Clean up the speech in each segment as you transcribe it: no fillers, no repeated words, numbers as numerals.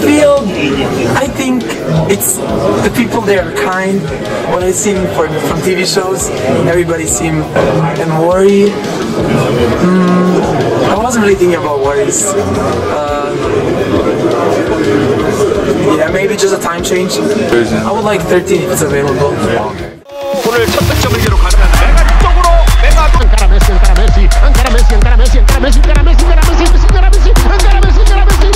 field, I think it's the people there are kind. What I see from TV shows, everybody seem and worry. I wasn't really thinking about worries. Yeah, maybe just a time change. I would like 13 if it's available. 오늘 첫 득점을 기록하는 메가 쪽으로 메가 안카라 메시 안카라 메시 안카라 메시 안카라 메시 안카라 메시 안카라 메시 안카라 메시 안카라 메시 안카라 메시 안카라 메시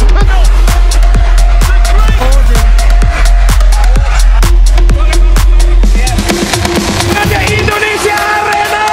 Indonesia Arena.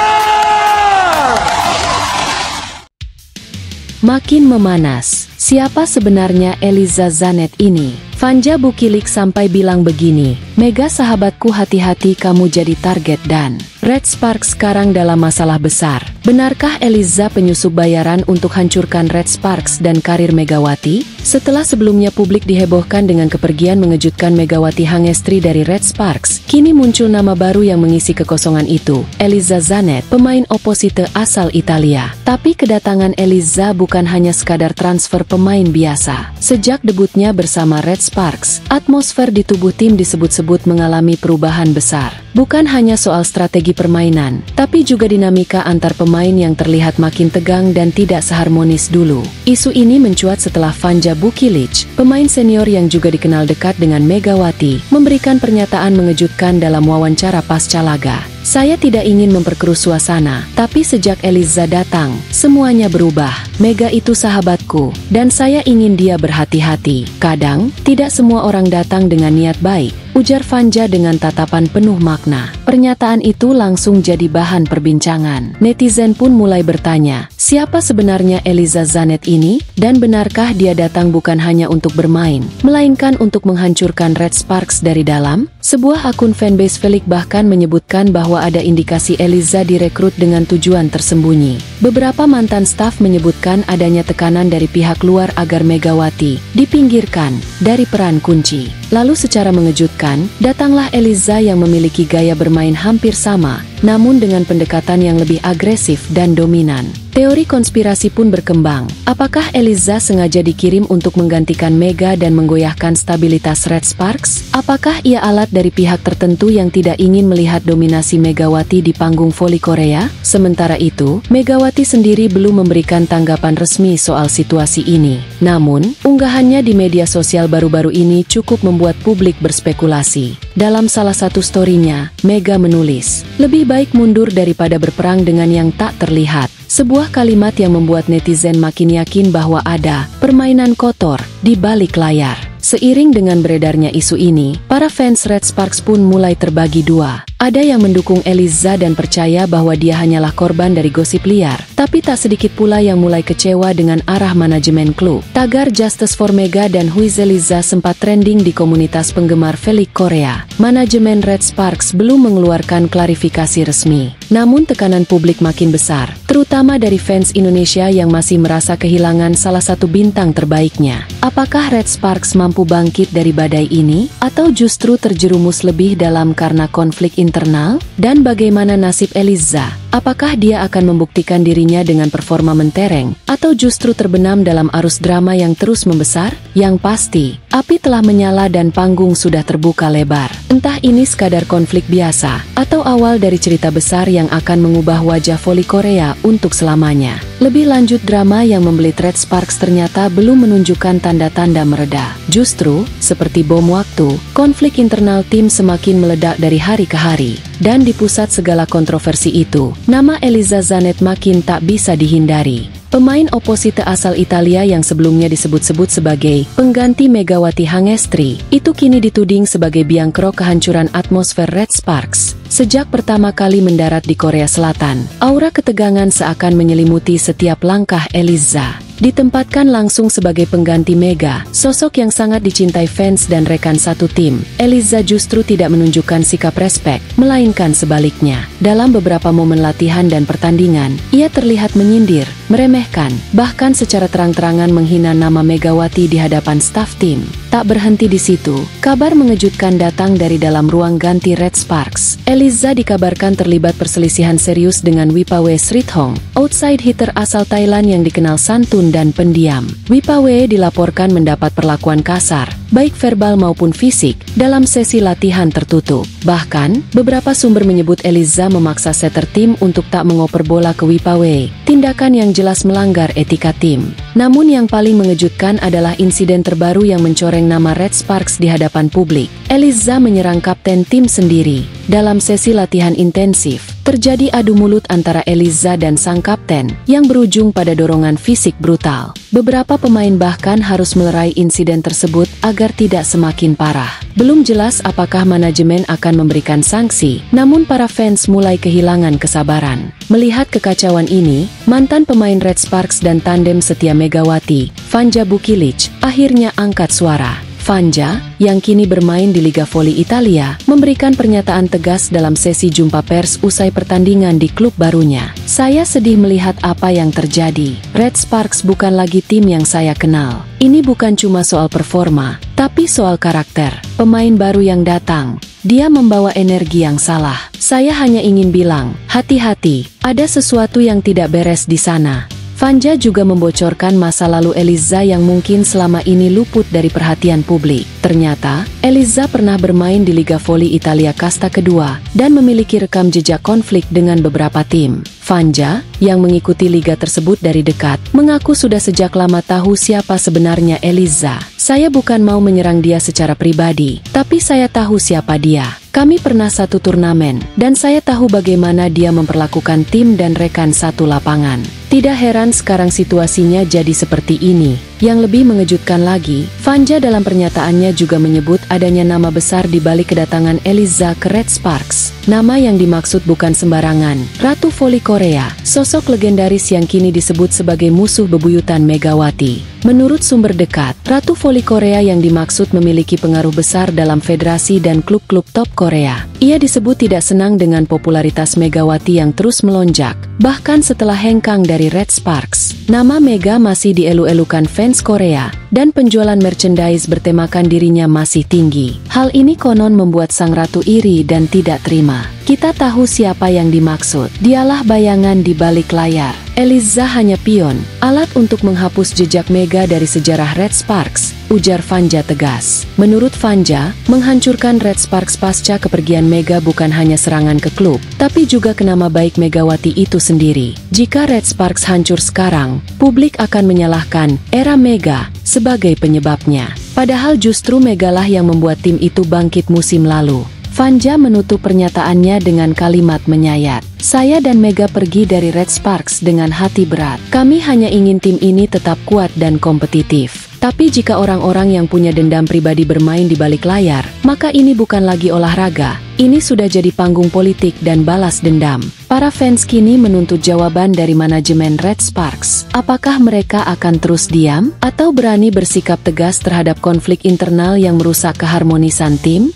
Makin memanas, siapa sebenarnya Eliza Zanet ini? Vanja Bukilik sampai bilang begini, "Mega sahabatku, hati-hati kamu jadi target dan Red Sparks sekarang dalam masalah besar." Benarkah Eliza penyusup bayaran untuk hancurkan Red Sparks dan karir Megawati? Setelah sebelumnya publik dihebohkan dengan kepergian mengejutkan Megawati Hangestri dari Red Sparks, kini muncul nama baru yang mengisi kekosongan itu, Eliza Zanet, pemain opposite asal Italia. Tapi kedatangan Eliza bukan hanya sekadar transfer pemain biasa. Sejak debutnya bersama Red Sparks, atmosfer di tubuh tim disebut-sebut mengalami perubahan besar. Bukan hanya soal strategi permainan, tapi juga dinamika antar pemain yang terlihat makin tegang dan tidak seharmonis dulu. Isu ini mencuat setelah Vanja Bukilik, pemain senior yang juga dikenal dekat dengan Megawati, memberikan pernyataan mengejutkan dalam wawancara pasca laga. "Saya tidak ingin memperkeruh suasana, tapi sejak Eliza datang, semuanya berubah. Mega itu sahabatku, dan saya ingin dia berhati-hati. Kadang, tidak semua orang datang dengan niat baik," ujar Vanja dengan tatapan penuh makna. Pernyataan itu langsung jadi bahan perbincangan. Netizen pun mulai bertanya, siapa sebenarnya Eliza Zanet ini? Dan benarkah dia datang bukan hanya untuk bermain, melainkan untuk menghancurkan Red Sparks dari dalam? Sebuah akun fanbase Felix bahkan menyebutkan bahwa ada indikasi Eliza direkrut dengan tujuan tersembunyi. Beberapa mantan staf menyebutkan adanya tekanan dari pihak luar agar Megawati dipinggirkan dari peran kunci. Lalu secara mengejutkan, datanglah Eliza yang memiliki gaya bermain hampir sama, namun dengan pendekatan yang lebih agresif dan dominan. Teori konspirasi pun berkembang. Apakah Eliza sengaja dikirim untuk menggantikan Mega dan menggoyahkan stabilitas Red Sparks? Apakah ia alat dari pihak tertentu yang tidak ingin melihat dominasi Megawati di panggung voli Korea? Sementara itu, Megawati sendiri belum memberikan tanggapan resmi soal situasi ini. Namun, unggahannya di media sosial baru-baru ini cukup membuat publik berspekulasi. Dalam salah satu story-nya, Mega menulis, "Lebih baik mundur daripada berperang dengan yang tak terlihat." Sebuah kalimat yang membuat netizen makin yakin bahwa ada permainan kotor di balik layar. Seiring dengan beredarnya isu ini, para fans Red Sparks pun mulai terbagi dua. Ada yang mendukung Eliza dan percaya bahwa dia hanyalah korban dari gosip liar, tapi tak sedikit pula yang mulai kecewa dengan arah manajemen klub. Tagar Justice for Mega dan Who is Eliza sempat trending di komunitas penggemar Felix Korea. Manajemen Red Sparks belum mengeluarkan klarifikasi resmi. Namun tekanan publik makin besar, terutama dari fans Indonesia yang masih merasa kehilangan salah satu bintang terbaiknya. Apakah Red Sparks mampu bangkit dari badai ini, atau justru terjerumus lebih dalam karena konflik internal? Dan bagaimana nasib Eliza? Apakah dia akan membuktikan dirinya dengan performa mentereng, atau justru terbenam dalam arus drama yang terus membesar? Yang pasti, api telah menyala dan panggung sudah terbuka lebar. Entah ini sekadar konflik biasa, atau awal dari cerita besar yang akan mengubah wajah voli Korea untuk selamanya. Lebih lanjut, drama yang membelit Red Sparks ternyata belum menunjukkan tanda-tanda mereda. Justru, seperti bom waktu, konflik internal tim semakin meledak dari hari ke hari. Dan di pusat segala kontroversi itu, nama Eliza Zanet makin tak bisa dihindari. Pemain opposite asal Italia yang sebelumnya disebut-sebut sebagai pengganti Megawati Hangestri, itu kini dituding sebagai biang kerok kehancuran atmosfer Red Sparks. Sejak pertama kali mendarat di Korea Selatan, aura ketegangan seakan menyelimuti setiap langkah Eliza. Ditempatkan langsung sebagai pengganti Mega, sosok yang sangat dicintai fans dan rekan satu tim, Eliza justru tidak menunjukkan sikap respek, melainkan sebaliknya. Dalam beberapa momen latihan dan pertandingan, ia terlihat menyindir, meremehkan, bahkan secara terang-terangan menghina nama Megawati di hadapan staf tim. Tak berhenti di situ, kabar mengejutkan datang dari dalam ruang ganti Red Sparks. Eliza dikabarkan terlibat perselisihan serius dengan Wipawe Srithong, outside hitter asal Thailand yang dikenal santun dan pendiam. Wipawe dilaporkan mendapat perlakuan kasar, baik verbal maupun fisik, dalam sesi latihan tertutup. Bahkan, beberapa sumber menyebut Eliza memaksa setter tim untuk tak mengoper bola ke Wipawe, tindakan yang jelas melanggar etika tim. Namun yang paling mengejutkan adalah insiden terbaru yang mencoreng nama Red Sparks di hadapan publik. Eliza menyerang kapten tim sendiri. Dalam sesi latihan intensif, terjadi adu mulut antara Eliza dan sang kapten, yang berujung pada dorongan fisik brutal. Beberapa pemain bahkan harus melerai insiden tersebut agar tidak semakin parah. Belum jelas apakah manajemen akan memberikan sanksi, namun para fans mulai kehilangan kesabaran. Melihat kekacauan ini, mantan pemain Red Sparks dan tandem setia Megawati, Vanja Bukilic, akhirnya angkat suara. Vanja, yang kini bermain di Liga Voli Italia, memberikan pernyataan tegas dalam sesi jumpa pers usai pertandingan di klub barunya. Saya sedih melihat apa yang terjadi. Red Sparks bukan lagi tim yang saya kenal. Ini bukan cuma soal performa, tapi soal karakter. Pemain baru yang datang, dia membawa energi yang salah. Saya hanya ingin bilang, hati-hati, ada sesuatu yang tidak beres di sana. Vanja juga membocorkan masa lalu Eliza yang mungkin selama ini luput dari perhatian publik. Ternyata, Eliza pernah bermain di Liga Voli Italia kasta kedua dan memiliki rekam jejak konflik dengan beberapa tim. Vanja, yang mengikuti liga tersebut dari dekat, mengaku sudah sejak lama tahu siapa sebenarnya Eliza. Saya bukan mau menyerang dia secara pribadi, tapi saya tahu siapa dia. Kami pernah satu turnamen, dan saya tahu bagaimana dia memperlakukan tim dan rekan satu lapangan. Tidak heran sekarang situasinya jadi seperti ini. Yang lebih mengejutkan lagi, Vanja dalam pernyataannya juga menyebut adanya nama besar di balik kedatangan Eliza ke Red Sparks. Nama yang dimaksud bukan sembarangan, Ratu Voli Korea, sosok legendaris yang kini disebut sebagai musuh bebuyutan Megawati. Menurut sumber dekat, Ratu Voli Korea yang dimaksud memiliki pengaruh besar dalam federasi dan klub-klub top Korea. Ia disebut tidak senang dengan popularitas Megawati yang terus melonjak, bahkan setelah hengkang dari Red Sparks. Nama Mega masih dielu-elukan fans Korea, dan penjualan merchandise bertemakan dirinya masih tinggi. Hal ini konon membuat sang ratu iri dan tidak terima. Kita tahu siapa yang dimaksud. Dialah bayangan di balik layar. Eliza hanya pion, alat untuk menghapus jejak Mega dari sejarah Red Sparks, ujar Vanja tegas. Menurut Vanja, menghancurkan Red Sparks pasca kepergian Mega bukan hanya serangan ke klub, tapi juga ke nama baik Megawati itu sendiri. Jika Red Sparks hancur sekarang, publik akan menyalahkan era Mega sebagai penyebabnya. Padahal justru Megalah yang membuat tim itu bangkit musim lalu. Vanja menutup pernyataannya dengan kalimat menyayat. Saya dan Mega pergi dari Red Sparks dengan hati berat. Kami hanya ingin tim ini tetap kuat dan kompetitif. Tapi jika orang-orang yang punya dendam pribadi bermain di balik layar, maka ini bukan lagi olahraga. Ini sudah jadi panggung politik dan balas dendam. Para fans kini menuntut jawaban dari manajemen Red Sparks. Apakah mereka akan terus diam? Atau berani bersikap tegas terhadap konflik internal yang merusak keharmonisan tim?